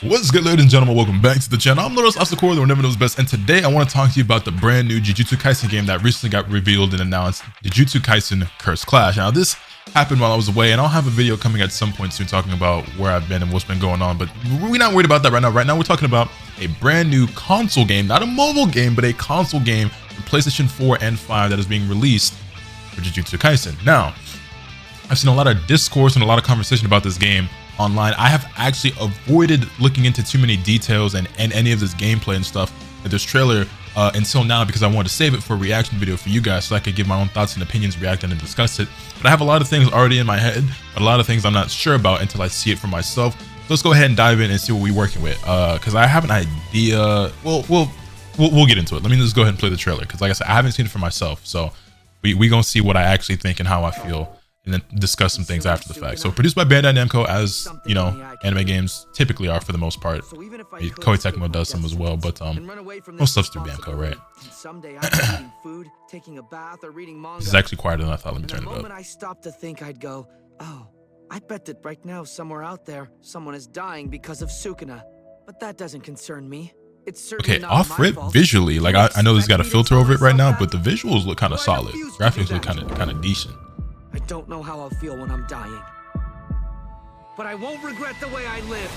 What's good, ladies and gentlemen? Welcome back to the channel. I'm LotusAsakura, the one never knows best, and today I want to talk to you about the brand new Jujutsu Kaisen game that recently got revealed and announced, Jujutsu Kaisen Cursed Clash. Now, this happened while I was away, and I'll have a video coming at some point soon talking about where I've been and what's been going on, but we're not worried about that right now. Right now, we're talking about a brand new console game, not a mobile game, but a console game for PlayStation 4 and 5 that is being released for Jujutsu Kaisen. Now, I've seen a lot of discourse and a lot of conversation about this game online. I have actually avoided looking into too many details and any of this gameplay and stuff in this trailer until now, because I wanted to save it for a reaction video for you guys so I could give my own thoughts and opinions, react and discuss it. But I have a lot of things already in my head, but a lot of things I'm not sure about until I see it for myself. So let's go ahead and dive in and see what we're working with, because I have an idea. We'll get into it. Let me just go ahead and play the trailer, because like I said, I haven't seen it for myself, so we gonna see what I actually think and how I feel, and then discuss some things after the fact. So produced by Bandai Namco, as you know, anime games typically are for the most part. Koei Tecmo does some as well, but most stuff's through Namco, right? This is actually quieter than I thought. Let me turn it up. I stopped to think, I'd go, oh, I bet that right now somewhere out there someone is dying because of Sukuna, but that doesn't concern me. It's certainly okay, off rip visually, like I know this got a filter over it right now, but the visuals look kind of solid. Graphics look kind of decent. I don't know how I'll feel when I'm dying, but I won't regret the way I lived.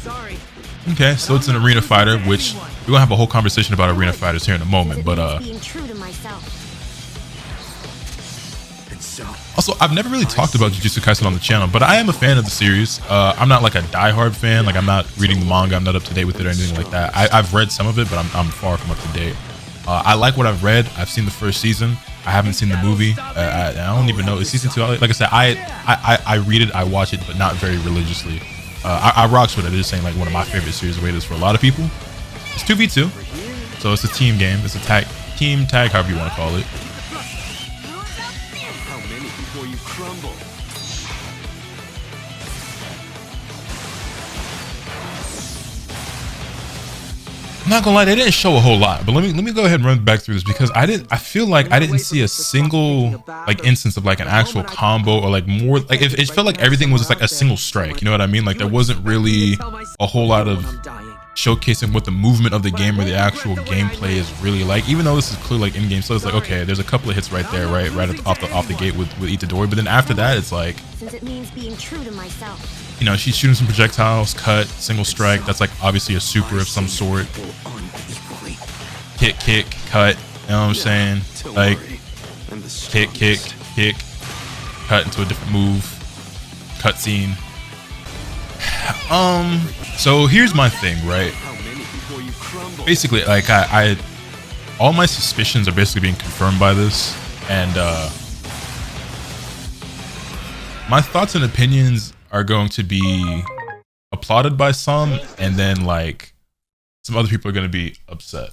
Sorry. Okay, so it's an arena fighter, which we're gonna have a whole conversation about arena fighters here in a moment, but also, I've never really talked about Jujutsu Kaisen on the channel, but I am a fan of the series. I'm not like a diehard fan, like I'm not reading the manga, I'm not up to date with it or anything like that. I've read some of it, but I'm far from up to date. I like what I've read. I've seen the first season. I haven't seen the movie. I don't even know. Is season 2 out? Like I said, I read it, I watch it, but not very religiously. I rocks with it. It's saying like one of my favorite series of waiters for a lot of people. It's 2v2, so it's a team game. It's a team tag, however you want to call it. How many before you crumble? I'm not gonna lie, they didn't show a whole lot, but let me go ahead and run back through this, because I feel like I didn't see a single like instance of like an actual combo, or like more like it felt like everything was just like a single strike, you know what I mean? Like there wasn't really a whole lot of showcasing what the movement of the game or the actual gameplay is really like, even though this is clearly like in-game. So it's like, okay, there's a couple of hits right there, right off the gate with Itadori, but then after that it's like, since it means being true to myself. You know, she's shooting some projectiles, cut, single strike. That's like obviously a super of some sort. Kick, cut. You know what I'm saying? Like kick, cut into a different move. Cutscene. So here's my thing, right? Basically, like I all my suspicions are basically being confirmed by this, and my thoughts and opinions are going to be applauded by some, and then like some other people are going to be upset.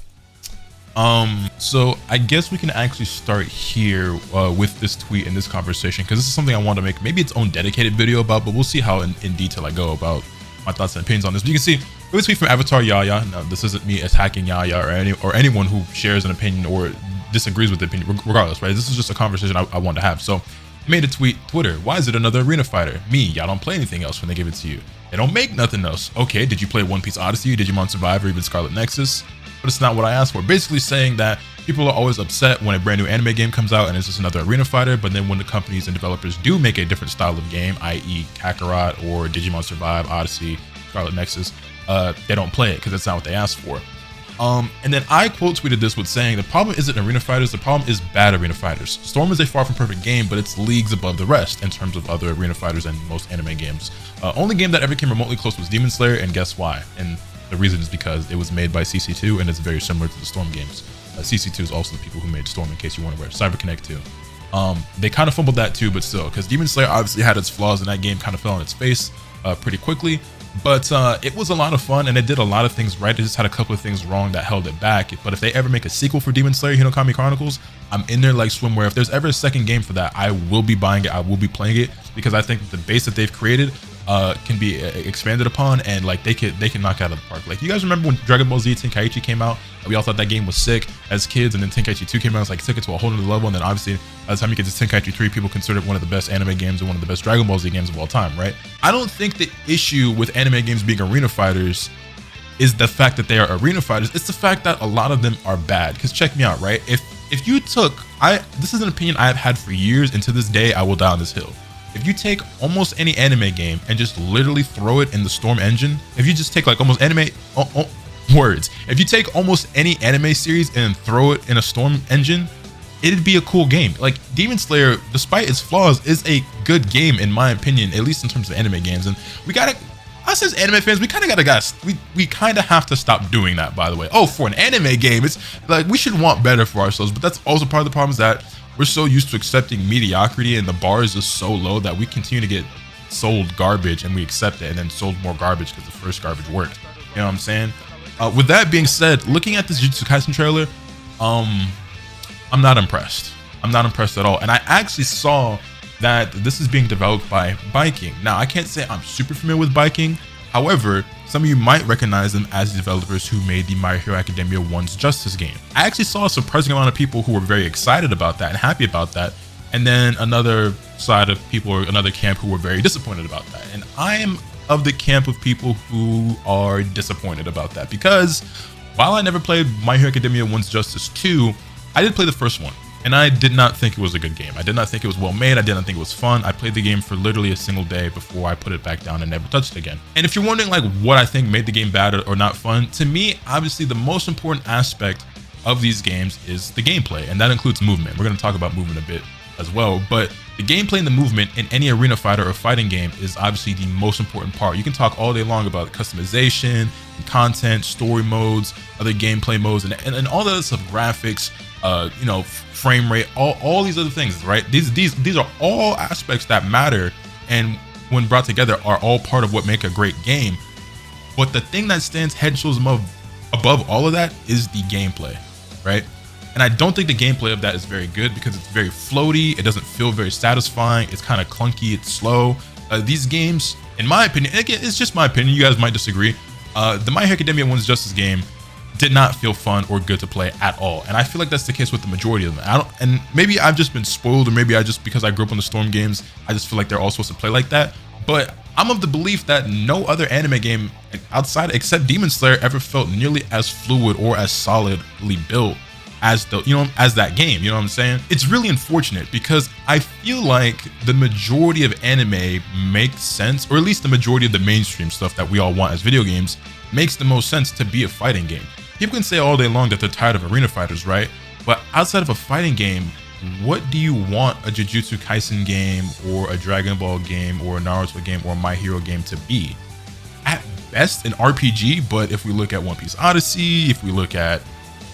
So I guess we can actually start here with this tweet and this conversation, because this is something I want to make maybe its own dedicated video about, but we'll see how in detail I go about my thoughts and opinions on this. But you can see a tweet from Avatar Yaya. Now, this isn't me attacking Yaya or anyone who shares an opinion or disagrees with the opinion, regardless, right? This is just a conversation I want to have. So made a tweet, Twitter, why is it another arena fighter? Me, y'all don't play anything else when they give it to you. They don't make nothing else. Okay, did you play One Piece Odyssey, Digimon Survive, or even Scarlet Nexus? But it's not what I asked for. Basically saying that people are always upset when a brand new anime game comes out and it's just another arena fighter, but then when the companies and developers do make a different style of game, i.e. Kakarot or Digimon Survive, Odyssey, Scarlet Nexus, they don't play it because that's not what they asked for. And then I quote tweeted this with saying, the problem isn't arena fighters, the problem is bad arena fighters. Storm is a far from perfect game, but it's leagues above the rest in terms of other arena fighters and most anime games. Only game that ever came remotely close was Demon Slayer, and guess why? And the reason is because it was made by CC2 and it's very similar to the Storm games. CC2 is also the people who made Storm, in case you want to wear CyberConnect 2. They kind of fumbled that too, but still, because Demon Slayer obviously had its flaws and that game kind of fell on its face pretty quickly. But it was a lot of fun and it did a lot of things right. It just had a couple of things wrong that held it back. But if they ever make a sequel for Demon Slayer Hinokami Chronicles, I'm in there like swimwear. If there's ever a second game for that, I will be buying it. I will be playing it, because I think the base that they've created can be expanded upon, and like they can knock out of the park. Like, you guys remember when Dragon Ball Z Tenkaichi came out? We all thought that game was sick as kids, and then Tenkaichi 2 came out. It's like took it to a whole other level, and then obviously by the time you get to Tenkaichi 3, people consider it one of the best anime games and one of the best Dragon Ball Z games of all time, right? I don't think the issue with anime games being arena fighters is the fact that they are arena fighters. It's the fact that a lot of them are bad. Because check me out, right? If you took, this is an opinion I've had for years, and to this day I will die on this hill. If you take almost any anime game and just literally throw it in the Storm engine, if you just take like almost if you take almost any anime series and throw it in a Storm engine, it'd be a cool game. Like, Demon Slayer, despite its flaws, is a good game in my opinion, at least in terms of anime games. And we gotta, us as anime fans, we kind of have to stop doing that, by the way. Oh, for an anime game, it's like we should want better for ourselves, but that's also part of the problem, is that we're so used to accepting mediocrity and the bar is just so low that we continue to get sold garbage and we accept it, and then sold more garbage because the first garbage worked. You know what I'm saying? With that being said, looking at this Jujutsu Kaisen trailer, I'm not impressed. I'm not impressed at all. And I actually saw that this is being developed by Biking. Now, I can't say I'm super familiar with Biking. However, some of you might recognize them as the developers who made the My Hero Academia One's Justice game. I actually saw a surprising amount of people who were very excited about that and happy about that. And then another side of people, or another camp, who were very disappointed about that. And I am of the camp of people who are disappointed about that, because while I never played My Hero Academia One's Justice 2, I did play the first one, and I did not think it was a good game. I did not think it was well made. I did not think it was fun. I played the game for literally a single day before I put it back down and never touched it again. And if you're wondering like what I think made the game bad or not fun, to me, obviously the most important aspect of these games is the gameplay, and that includes movement. We're going to talk about movement a bit as well, but the gameplay and the movement in any arena fighter or fighting game is obviously the most important part. You can talk all day long about customization, content, story modes, other gameplay modes, and all the other stuff, graphics, you know, frame rate, all these other things, right? These are all aspects that matter, and when brought together are all part of what make a great game. But the thing that stands head and shoulders above all of that is the gameplay, right? And I don't think the gameplay of that is very good, because it's very floaty. It doesn't feel very satisfying. It's kind of clunky. It's slow. These games, in my opinion, again, it's just my opinion, you guys might disagree, the My Hero Academia One's Justice game did not feel fun or good to play at all. And I feel like that's the case with the majority of them. And maybe I've just been spoiled, or maybe because I grew up on the Storm games, I just feel like they're all supposed to play like that. But I'm of the belief that no other anime game outside, except Demon Slayer, ever felt nearly as fluid or as solidly built as that game. You know what I'm saying? It's really unfortunate, because I feel like the majority of anime makes sense, or at least the majority of the mainstream stuff that we all want as video games makes the most sense to be a fighting game. People can say all day long that they're tired of arena fighters, right? But outside of a fighting game, what do you want a Jujutsu Kaisen game, or a Dragon Ball game, or a Naruto game, or a My Hero game to be? At best, an RPG, but if we look at One Piece Odyssey, if we look at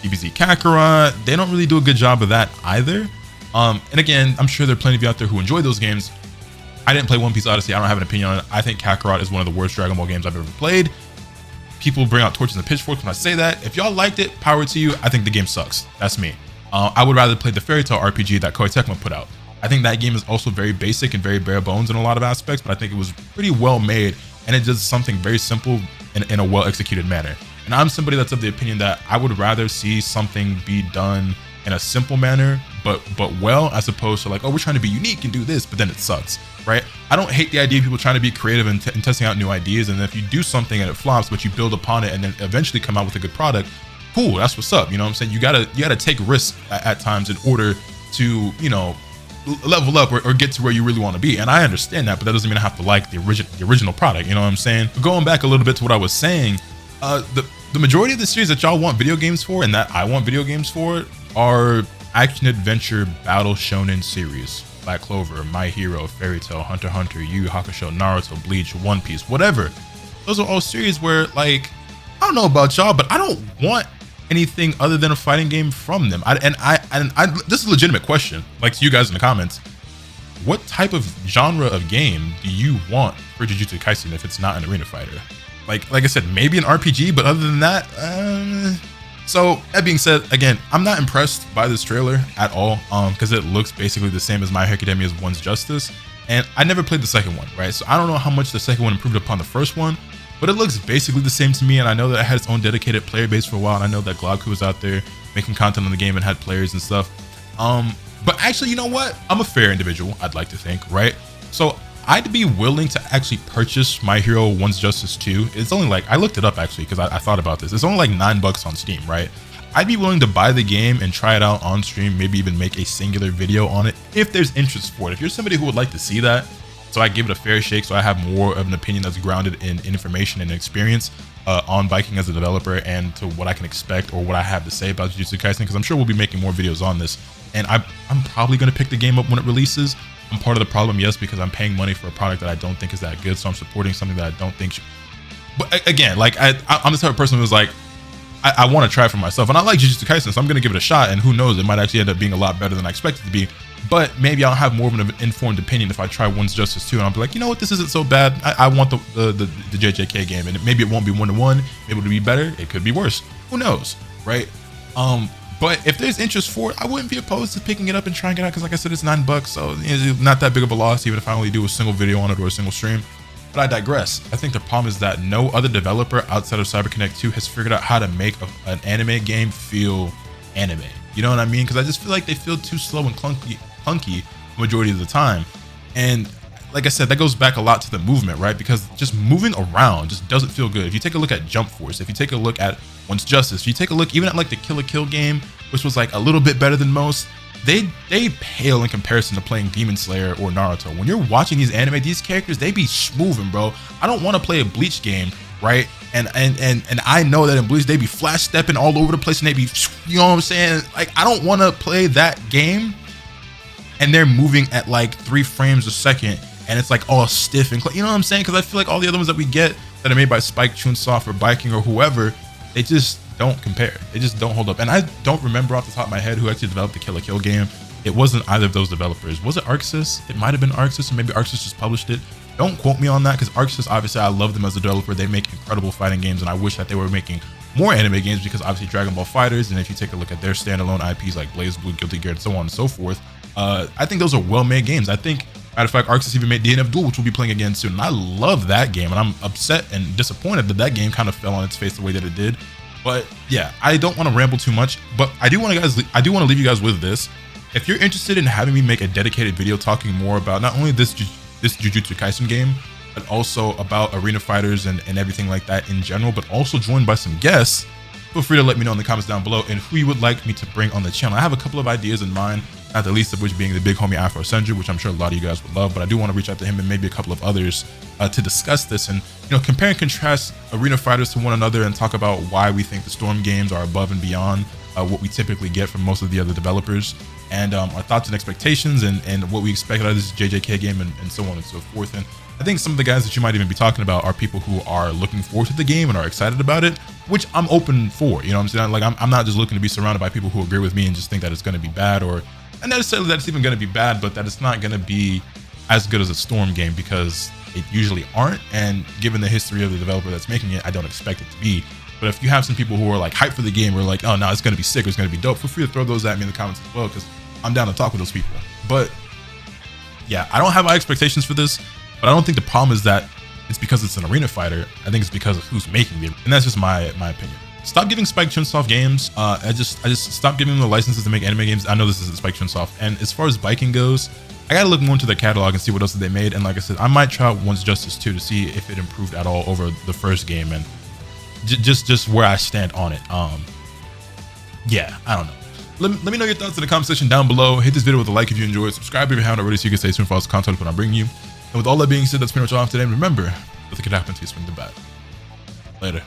DBZ Kakarot, they don't really do a good job of that either. And again, I'm sure there are plenty of you out there who enjoy those games. I didn't play One Piece Odyssey. I don't have an opinion on it. I think Kakarot is one of the worst Dragon Ball games I've ever played. People bring out torches and pitchforks when I say that. If y'all liked it, power to you. I think the game sucks. That's me. I would rather play the Fairy Tail RPG that Koei Tecmo put out. I think that game is also very basic and very bare bones in a lot of aspects, but I think it was pretty well made, and it does something very simple in a well executed manner. And I'm somebody that's of the opinion that I would rather see something be done in a simple manner, but well, as opposed to like, oh, we're trying to be unique and do this, but then it sucks, right? I don't hate the idea of people trying to be creative and testing out new ideas. And if you do something and it flops, but you build upon it and then eventually come out with a good product, cool, that's what's up. You know what I'm saying? You gotta take risks at times in order to, you know, level up or get to where you really want to be. And I understand that, but that doesn't mean I have to like the original product. You know what I'm saying? But going back a little bit to what I was saying, the majority of the series that y'all want video games for, and that I want video games for, are action adventure battle shonen series. Black Clover, My Hero, Fairy Tail, Hunter x Hunter, Yu Yu Hakusho, Naruto, Bleach, One Piece, whatever. Those are all series where, like, I don't know about y'all, but I don't want anything other than a fighting game from them. This is a legitimate question, like to you guys in the comments. What type of genre of game do you want for Jujutsu Kaisen if it's not an arena fighter? Like I said, maybe an RPG, but other than that, so that being said, again, I'm not impressed by this trailer at all, because it looks basically the same as My Hero Academia's One's Justice. And I never played the second one, right? So I don't know how much the second one improved upon the first one, but it looks basically the same to me. And I know that it had its own dedicated player base for a while. And I know that Globku was out there making content on the game and had players and stuff. But actually, you know what? I'm a fair individual, I'd like to think, right? So I'd be willing to actually purchase My Hero One's Justice 2. It's only like, I looked it up actually because I thought about this. It's only like $9 on Steam, right? I'd be willing to buy the game and try it out on stream, maybe even make a singular video on it if there's interest for it. If you're somebody who would like to see that, so I give it a fair shake, so I have more of an opinion that's grounded in information and experience on biking as a developer and to what I can expect or what I have to say about Jujutsu Kaisen, because I'm sure we'll be making more videos on this. And I'm probably going to pick the game up when it releases. I'm part of the problem, yes, because I'm paying money for a product that I don't think is that good, so I'm supporting something that I don't think should. But again, like I'm the type of person who's like, I want to try it for myself, and I like Jujutsu Kaisen, so I'm going to give it a shot, and who knows, it might actually end up being a lot better than I expected to be. But maybe I'll have more of an informed opinion if I try One's Justice 2, and I'll be like, you know what, this isn't so bad. I want the JJK game, and maybe it won't be 1-to-1. Maybe it'll be better. It could be worse. Who knows, right? But if there's interest for it, I wouldn't be opposed to picking it up and trying it out, because like I said, it's $9, so it's not that big of a loss, even if I only do a single video on it or a single stream. But I digress. I think the problem is that no other developer outside of CyberConnect 2 has figured out how to make an anime game feel anime. You know what I mean? Because I just feel like they feel too slow and clunky majority of the time. And like I said, that goes back a lot to the movement, right? Because just moving around just doesn't feel good. If you take a look at Jump Force, if you take a look at One's Justice, if you take a look even at like the Kill la Kill game, which was like a little bit better than most, they pale in comparison to playing Demon Slayer or Naruto. When you're watching these anime, these characters, they be smoothing, bro. I don't want to play a Bleach game, right? And I know that in Bleach they be flash stepping all over the place and they be, you know what I'm saying? Like, I don't want to play that game and they're moving at like 3 frames a second and it's like all stiff and you know what I'm saying? Because I feel like all the other ones that we get that are made by Spike Chunsoft or Biking or whoever, they just don't compare. They just don't hold up. And I don't remember off the top of my head who actually developed the Kill la Kill game. It wasn't either of those developers. Was it ArcSys? It might have been ArcSys, or maybe ArcSys just published it. Don't quote me on that, because ArcSys, obviously, I love them as a developer. They make incredible fighting games, and I wish that they were making more anime games, because obviously Dragon Ball FighterZ, and if you take a look at their standalone IPs like BlazBlue, Guilty Gear, and so on and so forth, I think those are well-made games. I think, matter of fact, ArcSys even made DNF Duel, which we'll be playing again soon. And I love that game, and I'm upset and disappointed that that game kind of fell on its face the way that it did. But yeah, I don't want to ramble too much, but I do want to leave you guys with this. If you're interested in having me make a dedicated video talking more about not only this Jujutsu Kaisen game, but also about arena fighters and everything like that in general, but also joined by some guests, feel free to let me know in the comments down below and who you would like me to bring on the channel. I have a couple of ideas in mind, not the least of which being the big homie Afro Senju, which I'm sure a lot of you guys would love, but I do want to reach out to him and maybe a couple of others to discuss this and, you know, compare and contrast arena fighters to one another and talk about why we think the Storm games are above and beyond what we typically get from most of the other developers, and our thoughts and expectations and what we expect out of this JJK game and so on and so forth. And I think some of the guys that you might even be talking about are people who are looking forward to the game and are excited about it, which I'm open for. You know what I'm saying? Like, I'm not just looking to be surrounded by people who agree with me and just think that it's going to be bad, or not necessarily that it's even going to be bad, but that it's not going to be as good as a Storm game, because it usually aren't. And given the history of the developer that's making it, I don't expect it to be. But if you have some people who are like hyped for the game or like, oh no, it's going to be sick, or it's going to be dope, feel free to throw those at me in the comments as well, because I'm down to talk with those people. But yeah, I don't have high expectations for this, but I don't think the problem is that it's because it's an arena fighter. I think it's because of who's making it, and that's just my opinion. Stop giving Spike Chunsoft games. I just stop giving them the licenses to make anime games. I know this is Spike Chunsoft, and as far as biking goes, I gotta look more into their catalog and see what else they made. And like I said, I might try out One's Justice 2 to see if it improved at all over the first game, and just where I stand on it. Yeah, I don't know. Let me know your thoughts in the comment section down below. Hit this video with a like if you enjoyed. Subscribe if you haven't already so you can stay tuned for all the content when I bring you. And with all that being said, that's pretty much all for today. And remember, nothing could happen to you swing the bat. Later.